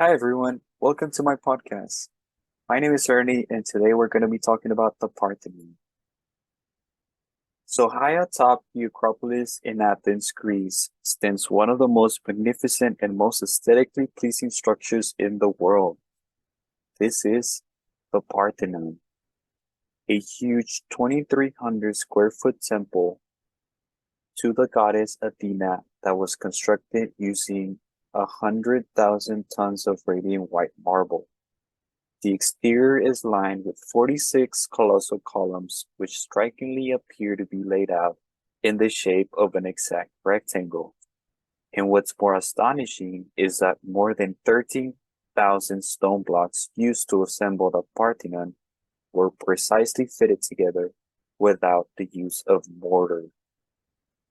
Hi, everyone. Welcome to my podcast. My name is Ernie, and today we're going to be talking about the Parthenon. So, high atop the Acropolis in Athens, Greece, stands one of the most magnificent and most aesthetically pleasing structures in the world. This is the Parthenon, a huge 2,300 square foot temple to the goddess Athena that was constructed using 100,000 tons of radiant white marble. The exterior is lined with 46 colossal columns, which strikingly appear to be laid out in the shape of an exact rectangle. And what's more astonishing is that more than 13,000 stone blocks used to assemble the Parthenon were precisely fitted together without the use of mortar.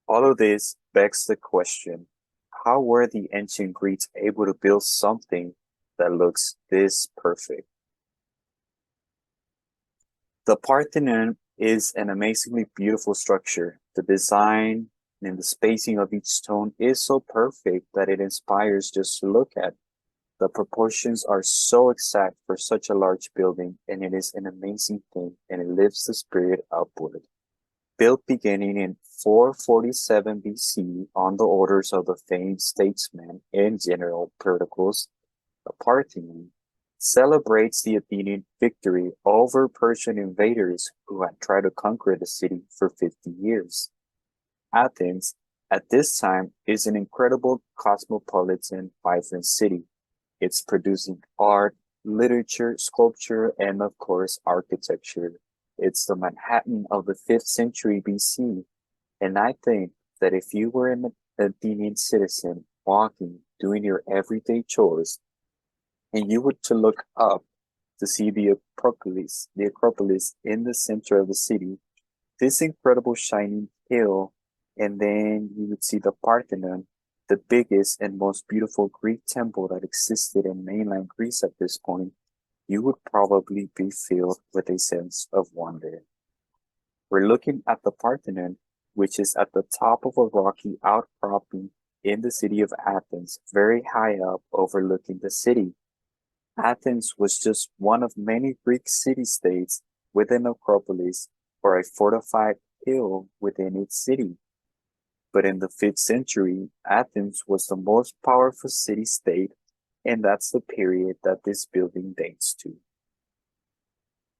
All of this begs the question, how were the ancient Greeks able to build something that looks this perfect? The Parthenon is an amazingly beautiful structure. The design and the spacing of each stone is so perfect that it inspires just to look at. The proportions are so exact for such a large building, and it is an amazing thing, and it lifts the spirit upward. Built beginning in 447 BC on the orders of the famed statesman and general Pericles, the Parthenon celebrates the Athenian victory over Persian invaders who had tried to conquer the city for 50 years. Athens, at this time, is an incredible cosmopolitan, vibrant city. It's producing art, literature, sculpture, and of course, architecture. It's the Manhattan of the 5th century BC. And I think that if you were an Athenian citizen walking, doing your everyday chores, and you were to look up to see the Acropolis in the center of the city, this incredible shining hill, and then you would see the Parthenon, the biggest and most beautiful Greek temple that existed in mainland Greece at this point, you would probably be filled with a sense of wonder. We're looking at the Parthenon, which is at the top of a rocky outcropping in the city of Athens, very high up overlooking the city. Athens was just one of many Greek city-states with an acropolis or a fortified hill within its city. But in the 5th century, Athens was the most powerful city-state, and that's the period that this building dates to.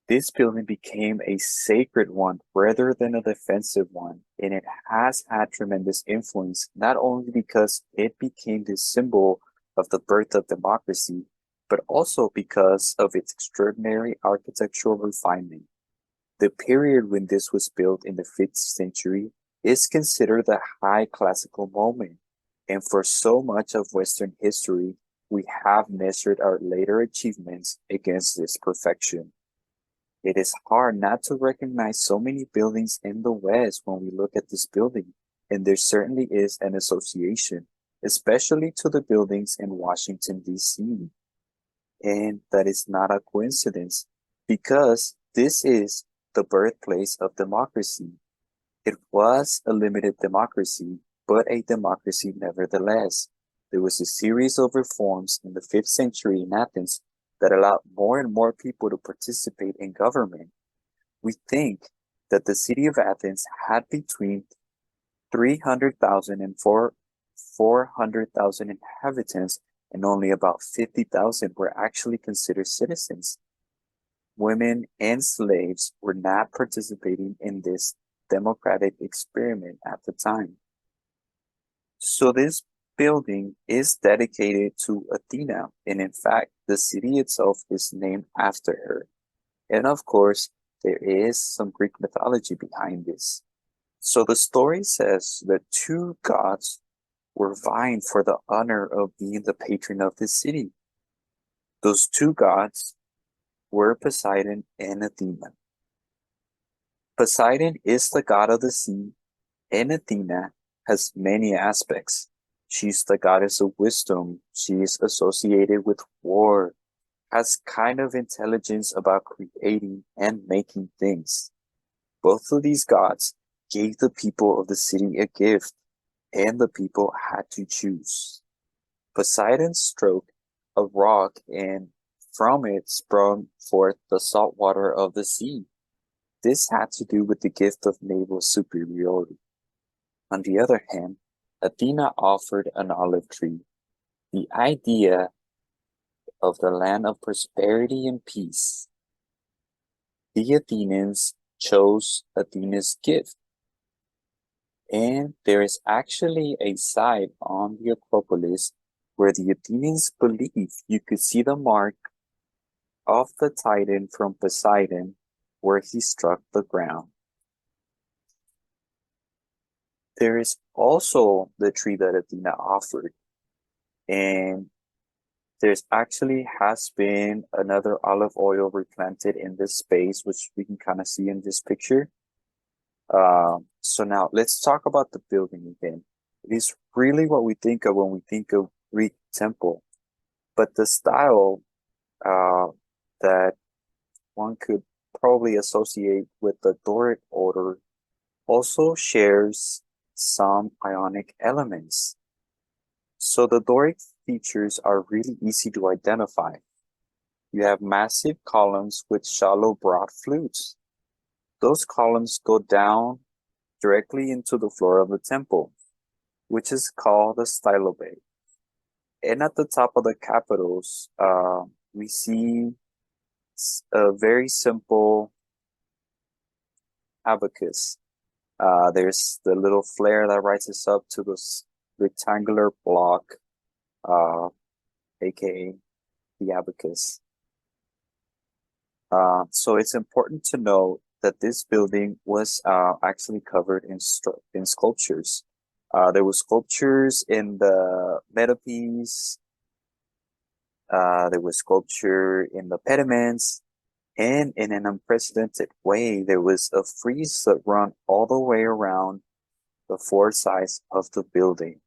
This building became a sacred one rather than a defensive one, and it has had tremendous influence not only because it became the symbol of the birth of democracy, but also because of its extraordinary architectural refinement. The period when this was built in the 5th century is considered the high classical moment, and for so much of Western history, we have measured our later achievements against this perfection. It is hard not to recognize so many buildings in the West when we look at this building, and there certainly is an association, especially to the buildings in Washington, D.C. And that is not a coincidence because this is the birthplace of democracy. It was a limited democracy, but a democracy nevertheless. There was a series of reforms in the 5th century in Athens that allowed more and more people to participate in government. We think that the city of Athens had between 300,000 and 400,000 inhabitants, and only about 50,000 were actually considered citizens. Women and slaves were not participating in this democratic experiment at the time. So this building is dedicated to Athena, and in fact, the city itself is named after her. And of course, there is some Greek mythology behind this. So the story says that two gods were vying for the honor of being the patron of the city. Those two gods were Poseidon and Athena. Poseidon is the god of the sea, and Athena has many aspects. She's the goddess of wisdom. She is associated with war, has kind of intelligence about creating and making things. Both of these gods gave the people of the city a gift, and the people had to choose. Poseidon's stroke of rock, and from it sprung forth the salt water of the sea. This had to do with the gift of naval superiority. On the other hand, Athena offered an olive tree, the idea of the land of prosperity and peace. The Athenians chose Athena's gift, and there is actually a site on the Acropolis where the Athenians believe you could see the mark of the Titan from Poseidon where he struck the ground. There is also the tree that Athena offered, and there's actually has been another olive oil replanted in this space, which we can kind of see in this picture. So now let's talk about the building again. It is really what we think of when we think of Greek temple, but the style that one could probably associate with the Doric order also shares some Ionic elements. So the Doric features are really easy to identify. You have massive columns with shallow broad flutes. Those columns go down directly into the floor of the temple, which is called the stylobe. And at the top of the capitals, we see a very simple abacus. There's the little flare that rises up to this rectangular block, aka the abacus. So it's important to note that this building was actually covered in sculptures. There were sculptures in the metopies, there was sculpture in the pediments, and in an unprecedented way, there was a frieze that ran all the way around the four sides of the building.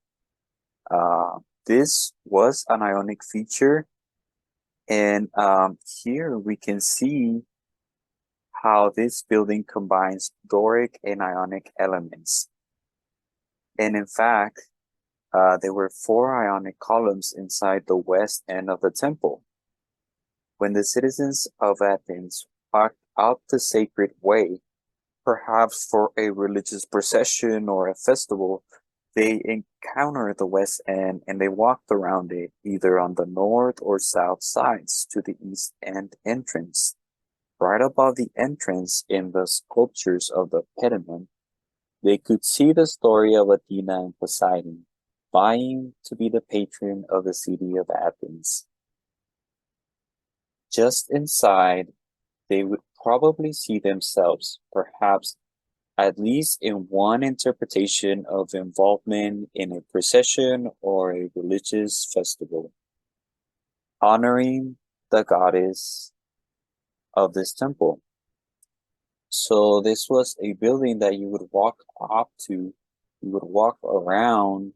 This was an Ionic feature, and here we can see how this building combines Doric and Ionic elements. And in fact, there were 4 Ionic columns inside the west end of the temple. When the citizens of Athens walked out the sacred way, perhaps for a religious procession or a festival, they encountered the west end and they walked around it, either on the north or south sides to the east end entrance. Right above the entrance in the sculptures of the pediment, they could see the story of Athena and Poseidon, vying to be the patron of the city of Athens. Just inside, they would probably see themselves, perhaps at least in one interpretation of involvement in a procession or a religious festival, honoring the goddess of this temple. So this was a building that you would walk up to, you would walk around,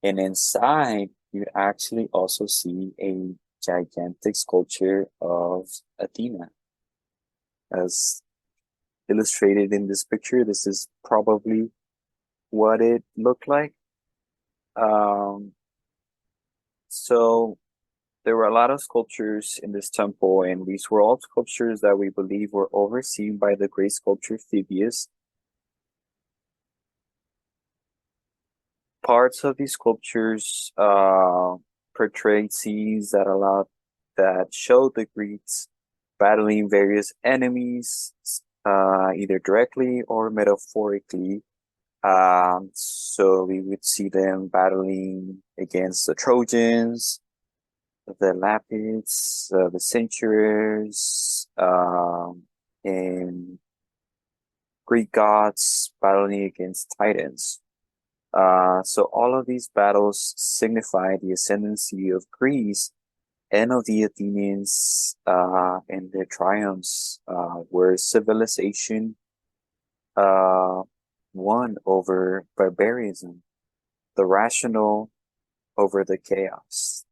and inside you'd actually also see a gigantic sculpture of Athena. As illustrated in this picture, this is probably what it looked like. So there were a lot of sculptures in this temple, and these were all sculptures that we believe were overseen by the great sculptor Phidias. Parts of these sculptures portrayed scenes that showed the Greeks battling various enemies, either directly or metaphorically. So we would see them battling against the Trojans, the Lapids, the Centaurs, and Greek gods battling against Titans. So all of these battles signify the ascendancy of Greece and of the Athenians and their triumphs, where civilization won over barbarism, the rational over the chaos.